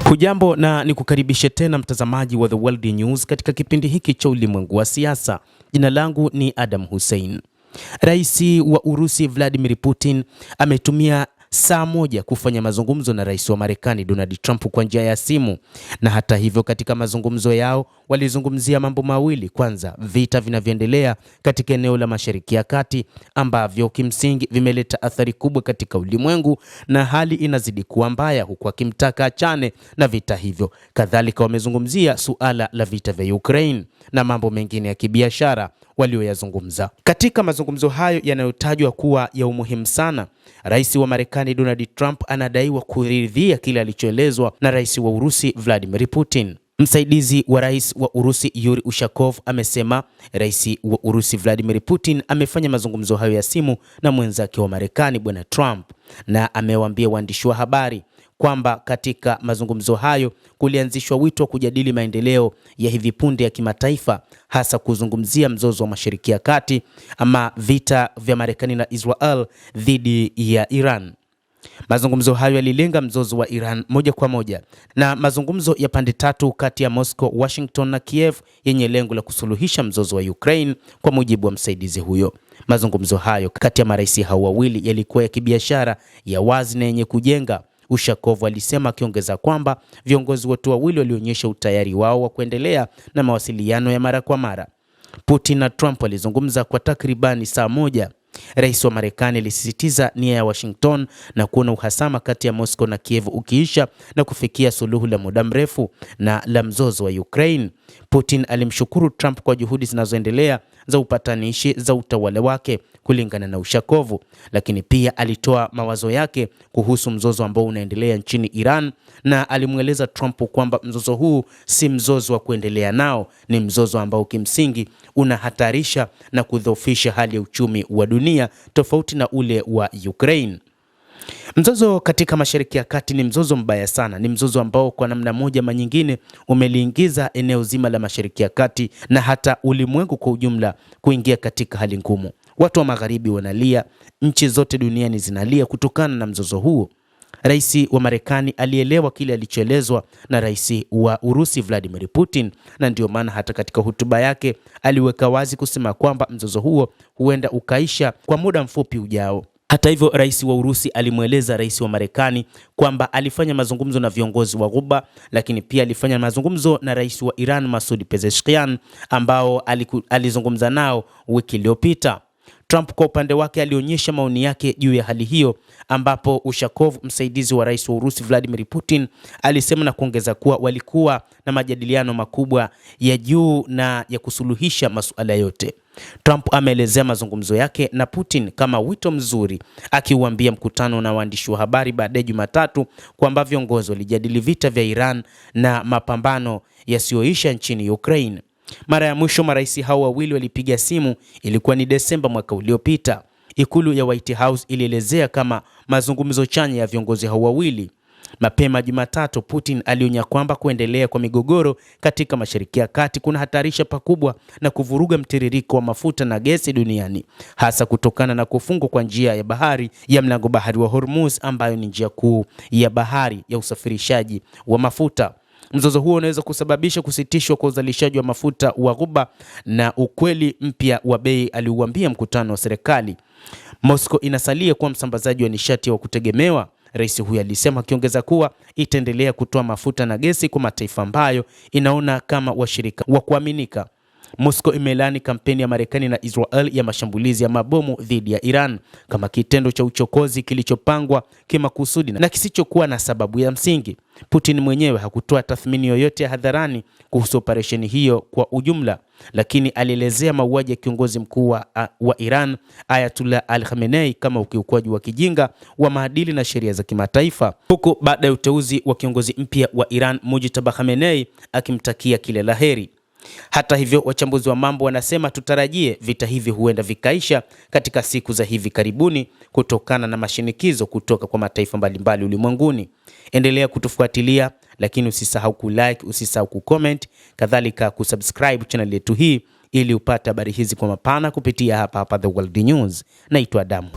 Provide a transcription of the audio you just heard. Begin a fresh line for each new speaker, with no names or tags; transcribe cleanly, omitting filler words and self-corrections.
Hujambo na nikukaribishe tena mtazamaji wa The World News katika kipindi hiki cha ulimwengu wa siasa. Jina langu ni Adam Hussein. Rais wa Urusi Vladimir Putin ametumia saa moja kufanya mazungumzo na rais wa Marekani Donald Trump kwa njia ya simu, na hata hivyo katika mazungumzo yao walizungumzia mambo mawili. Kwanza, vita vinavyoendelea katika eneo la Mashariki ya Kati ambavyo kimsingi vimeleta athari kubwa katika ulimwengu na hali inazidi kuwa mbaya, huku akimtaka achane na vita hivyo. Kadhalika wamezungumzia suala la vita vya Ukraine na mambo mengine ya kibiashara walioyazungumza. Katika mazungumzo hayo yanayotajwa kuwa ya umuhimu sana, rais wa Marekani Donald Trump anadaiwa kuridhia kile alichoelezwa na rais wa Urusi Vladimir Putin. Msaidizi wa rais wa Urusi Yuri Ushakov amesema rais wa Urusi Vladimir Putin amefanya mazungumzo hayo ya simu na mwenzake wa Marekani bwana Trump, na amewaambia waandishi wa habari kwamba katika mazungumzo hayo kulianzishwa wito wa kujadili maendeleo ya hivi punde ya kimataifa, hasa kuzungumzia mzozo wa Mashariki ya Kati ama vita vya Marekani na Israel dhidi ya Iran. Mazungumzo hayo yalilenga mzozo wa Iran moja kwa moja na mazungumzo ya pande tatu kati ya Moscow, Washington na Kiev yenye lengo la kusuluhisha mzozo wa Ukraine, kwa mujibu wa msaidizi huyo. Mazungumzo hayo kati ya marais hao wawili yalikuwa ya kibiashara, ya wazi na yenye kujenga, Ushakov alisema, akiongeza kwamba viongozi wote wawili walionyesha utayari wao wa kuendelea na mawasiliano ya mara kwa mara. Putin na Trump walizungumza kwa takribani saa moja. Rais wa Marekani alisisitiza nia ya Washington na kuona uhasama kati ya Moscow na Kiev ukiisha na kufikia suluhu la muda mrefu na la mzozo wa Ukraine. Putin alimshukuru Trump kwa juhudi zinazoendelea za upatanishi za utawala wake, kulingana na Ushakovu, lakini pia alitoa mawazo yake kuhusu mzozo ambao unaendelea nchini Iran, na alimweleza Trump kwamba mzozo huu si mzozo wa kuendelea nao, ni mzozo ambao kimsingi unahatarisha na kudhoofisha hali ya uchumi wa dunia tofauti na ule wa Ukraine. Mzozo katika Mashariki ya Kati ni mzozo mbaya sana. Ni mzozo ambao kwa namna moja ama nyingine umeliingiza eneo zima la Mashariki ya Kati na hata ulimwengu kwa ujumla kuingia katika hali ngumu. Watu wa magharibi wanalia, nchi zote duniani zinalia kutokana na mzozo huo. Rais wa Marekani alielewa kile alichoelezwa na rais wa Urusi Vladimir Putin, na ndio maana hata katika hotuba yake aliweka wazi kusema kwamba mzozo huo huenda ukaisha kwa muda mfupi ujao. Hata hivyo, rais wa Urusi alimweleza rais wa Marekani kwamba alifanya mazungumzo na viongozi wa Ghuba, lakini pia alifanya mazungumzo na rais wa Iran Masoud Pezeshkian ambao alizungumza nao wiki iliyopita. Trump kwa upande wake alionyesha maoni yake juu ya hali hiyo, ambapo Ushakov, msaidizi wa rais wa Urusi Vladimir Putin, alisema na kuongeza kuwa walikuwa na majadiliano makubwa ya juu na ya kusuluhisha masuala yote. Trump ameelezea mazungumzo yake na Putin kama wito mzuri, akiuambia mkutano na waandishi wa habari baadaye Jumatatu kwamba viongozi walijadili vita vya Iran na mapambano yasiyoisha nchini Ukraine. Mara ya mwisho marais hao wawili walipiga simu ilikuwa ni Desemba mwaka uliopita. Ikulu ya White House ilielezea kama mazungumzo chanya ya viongozi hao wawili. Mapema Jumatatu, Putin alionya kwamba kuendelea kwa migogoro katika Mashariki ya Kati kuna hatarisha pakubwa na kuvuruga mtiririko wa mafuta na gesi duniani, hasa kutokana na kufungwa kwa njia ya bahari ya mlango bahari wa Hormuz, ambayo ni njia kuu ya bahari ya usafirishaji wa mafuta. Mzozo huo unaweza kusababisha kusitishwa kwa uzalishaji wa mafuta wa Ghuba na ukweli mpya wa bei, aliuambia mkutano wa serikali. Moscow inasalia kuwa msambazaji wa nishati wa kutegemewa, rais huyu alisema, akiongeza kuwa itaendelea kutoa mafuta na gesi kwa mataifa ambayo inaona kama washirika wa kuaminika. Moscow imelani kampeni ya Marekani na Israel ya mashambulizi ya mabomu dhidi ya Iran kama kitendo cha uchokozi kilichopangwa kimakusudi na kisichokuwa na sababu ya msingi. Putin mwenyewe hakutoa tathmini yoyote ya hadharani kuhusu operesheni hiyo kwa ujumla, lakini alielezea mauaji ya kiongozi mkuu wa Iran Ayatollah Ali Khamenei kama ukiukwaji wa kijinga wa maadili na sheria za kimataifa, huku baada ya uteuzi wa kiongozi mpya wa Iran Mujtaba Khamenei akimtakia kila laheri. Hata hivyo, wachambuzi wa mambo wanasema tutarajie vita hivi huenda vikaisha katika siku za hivi karibuni kutokana na mashinikizo kutoka kwa mataifa mbalimbali ulimwenguni. Endelea kutufuatilia, lakini usisahau kulike, usisahau kucomment, kadhalika kusubscribe channel yetu hii ili upate habari hizi kwa mapana kupitia hapa The World News. Naitwa Adamu.